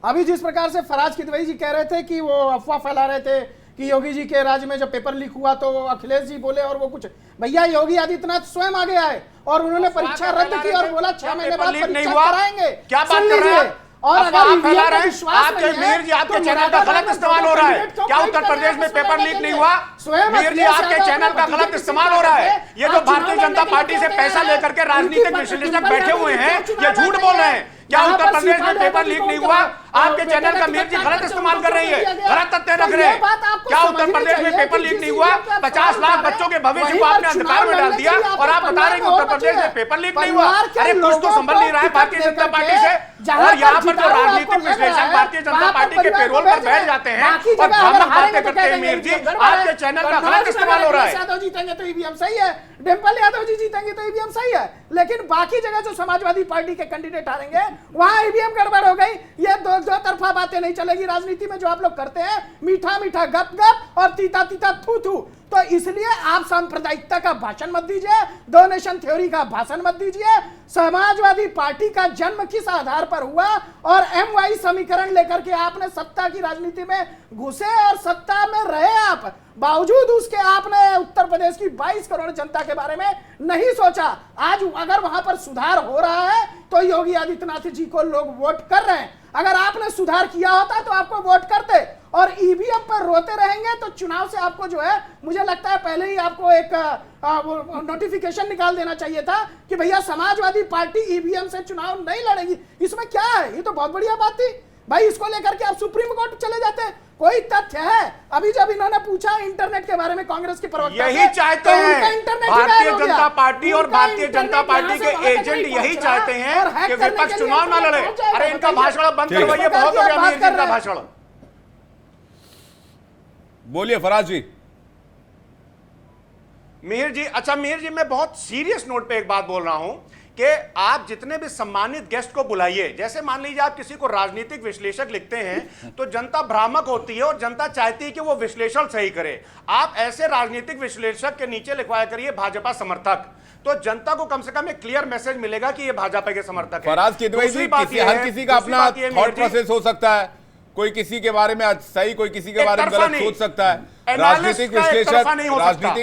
अभी जिस प्रकार से फराज किदवई जी कह रहे थे कि वो अफवाह फैला रहे थे कि योगी जी के राज्य में जब पेपर लीक हुआ तो अखिलेश जी बोले और वो कुछ, भैया योगी आदित्यनाथ स्वयं आगे आए और उन्होंने परीक्षा रद्द की और बोला 6 महीने बाद परीक्षा कराएंगे। क्या बात कर रहे हैं? और अगर फैला रहे हैं आपके मीर जी, आपके चैनल का गलत इस्तेमाल हो रहा है। क्या उत्तर प्रदेश में पेपर लीक नहीं हुआ? मीर जी, आपके चैनल का गलत इस्तेमाल हो रहा है। ये जो भारतीय जनता पार्टी से पैसा लेकर के राजनीतिक विश्लेषक बैठे हुए हैं, ये झूठ बोल रहे हैं। क्या उत्तर प्रदेश में पेपर लीक नहीं हुआ? आपके चैनल का मीर जी गलत इस्तेमाल कर रही है, गलत तथ्य रख रहे हैं। क्या उत्तर प्रदेश में पेपर लीक नहीं हुआ? 50 लाख बच्चों के भविष्य को आपने अंधकार में डाल दिया और आप बता रहे हैं कि उत्तर प्रदेश में पेपर लीक नहीं हुआ। अरे कुछ तो संभल नहीं रहा है भारतीय जनता पार्टी से। और यहाँ पर जो राजनीतिक विश्लेषक भारतीय जनता पार्टी के पेरोल पर बैठ जाते हैं और भ्रामक बातें करते हैं, मीर जी आपके चैनल का गलत इस्तेमाल हो रहा है। यादव जीतेंगे तो ईवीएम सही है, डिम्पल यादव जी जीतेंगे तो ईवीएम सही है, लेकिन बाकी जगह जो समाजवादी पार्टी के कैंडिडेट हारेंगे वहां ईवीएम गड़बड़ हो गई। ये दो तरफा बातें नहीं चलेगी राजनीति में। जो आप लोग करते हैं मीठा मीठा गप गप और तीता तीता थू थू, तो इसलिए आप सांप्रदायिकता का भाषण मत दीजिए, दो नेशन थ्योरी का भाषण मत दीजिए। समाजवादी पार्टी का जन्म किस आधार पर हुआ और एमवाई समीकरण लेकर के आपने सत्ता की राजनीति में घुसे और सत्ता में रहे आप, बावजूद उसके आपने उत्तर प्रदेश की 22 करोड़ जनता के बारे में नहीं सोचा। आज अगर वहां पर सुधार हो रहा है तो योगी आदित्यनाथ जी को लोग वोट कर रहे हैं। अगर आपने सुधार किया होता तो आपको वोट करते, और ईवीएम पर रोते रहेंगे तो चुनाव से आपको जो है, मुझे लगता है पहले ही आपको एक नोटिफिकेशन निकाल देना चाहिए था कि भैया समाजवादी पार्टी ईवीएम से चुनाव नहीं लड़ेगी। इसमें क्या है? ये तो बहुत बढ़िया बात थी भाई। इसको लेकर के आप सुप्रीम कोर्ट चले जाते। कोई तथ्य है? अभी जब इन्होंने पूछा इंटरनेट के बारे में कांग्रेस के प्रवक्ता, यही चाहते हैं भारतीय जनता पार्टी और भारतीय जनता पार्टी के एजेंट यही चाहते हैं कि विपक्ष चुनाव ना लड़े। अरे इनका भाषण बंद करवाइए, बहुत हो गया मीर जी का भाषण। बोलिए फराज जी। मीर जी, अच्छा मीर जी, मैं बहुत सीरियस नोट पे एक बात बोल रहा हूं कि आप जितने भी सम्मानित गेस्ट को बुलाइए, जैसे मान लीजिए आप किसी को राजनीतिक विश्लेषक लिखते हैं तो जनता भ्रामक होती है और जनता चाहती है कि वो विश्लेषण सही करे। आप ऐसे राजनीतिक विश्लेषक के नीचे लिखवाया करिए भाजपा समर्थक, तो जनता को कम से कम एक क्लियर मैसेज मिलेगा कि ये भाजपा के समर्थक है। फराज किदवई जी, हर किसी का अपना थॉट प्रोसेस हो सकता है। कोई किसी के बारे में सही, कोई किसी के बारे में गलत सोच सकता है। राजनीतिक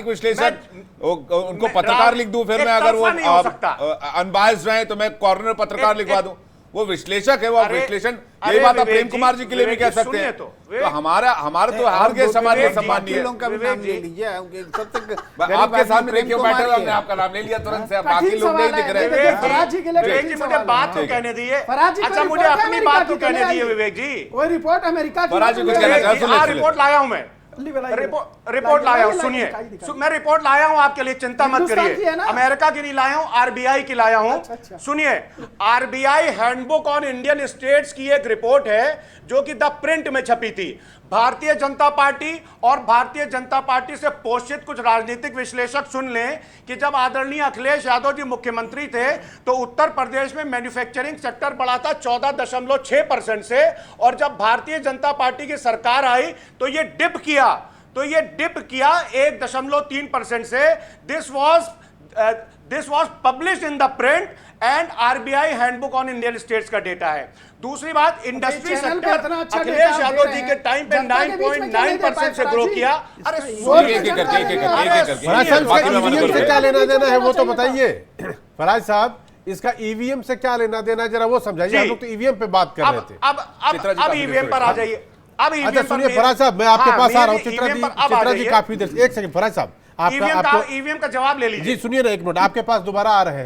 विश्लेषक उनको पत्रकार लिख दूं, फिर मैं अगर वो अनबायस्ड रहे तो मैं कॉर्नर पत्रकार लिखवा दूं। वो विश्लेषक है, वो विश्लेषण। यही बात आप प्रेम कुमार जी के लिए भी कह सकते हैं। तो हमारा तो हर के समाज में सम्मानीय है। आपके सामने देखिए बैठे हुए, हमने आपका नाम ले लिया तुरंत से, बाकी लोग नहीं दिख रहे। विवेक जी मुझे बात तो कहने दिए। अच्छा मुझे अपनी बात तो कहने दिए विवेक जी। कोई रिपोर्ट अमेरिका की, फराज जी कुछ कहना चाहते हैं? रिपोर्ट लाया हूं मैं, रिपोर्ट लाया हूं। सुनिए, मैं रिपोर्ट लाया हूं आपके लिए, चिंता मत करिए। अमेरिका की नहीं लाया हूं, आरबीआई की लाया हूं। सुनिए, RBI handbook on Indian states की एक रिपोर्ट है जो कि द प्रिंट में छपी थी। भारतीय जनता पार्टी और भारतीय जनता पार्टी से पोषित कुछ राजनीतिक विश्लेषक सुन लें कि जब आदरणीय अखिलेश यादव जी मुख्यमंत्री थे तो उत्तर प्रदेश में मैन्युफैक्चरिंग सेक्टर बढ़ा था 14.6% से, और जब भारतीय जनता पार्टी की सरकार आई तो ये डिप किया 1.3% से। This was publish in the print and RBI handbook on Indian states का डेटा है। दूसरी बात, इंडस्ट्री सेक्टर अखिलेश यादव जी के टाइम पे 9.9% से ग्रो किया। अरे ईवीएम से क्या लेना देना है वो तो बताइए फराज साहब। इसका ईवीएम से क्या लेना देना जरा वो समझाइए। हम लोग तो ईवीएम पे बात कर रहे थे। अब ईवीएम पर आ जाइए। अच्छा सुनिए फराज साहब, मैं आपके पास आ रहा हूँ। चित्रा जी काफी देर, एक सेकंड फराज साहब, ईवीएम का जवाब ले लीजिए। जी सुनिए ना एक मिनट, आपके पास दोबारा आ रहे हैं।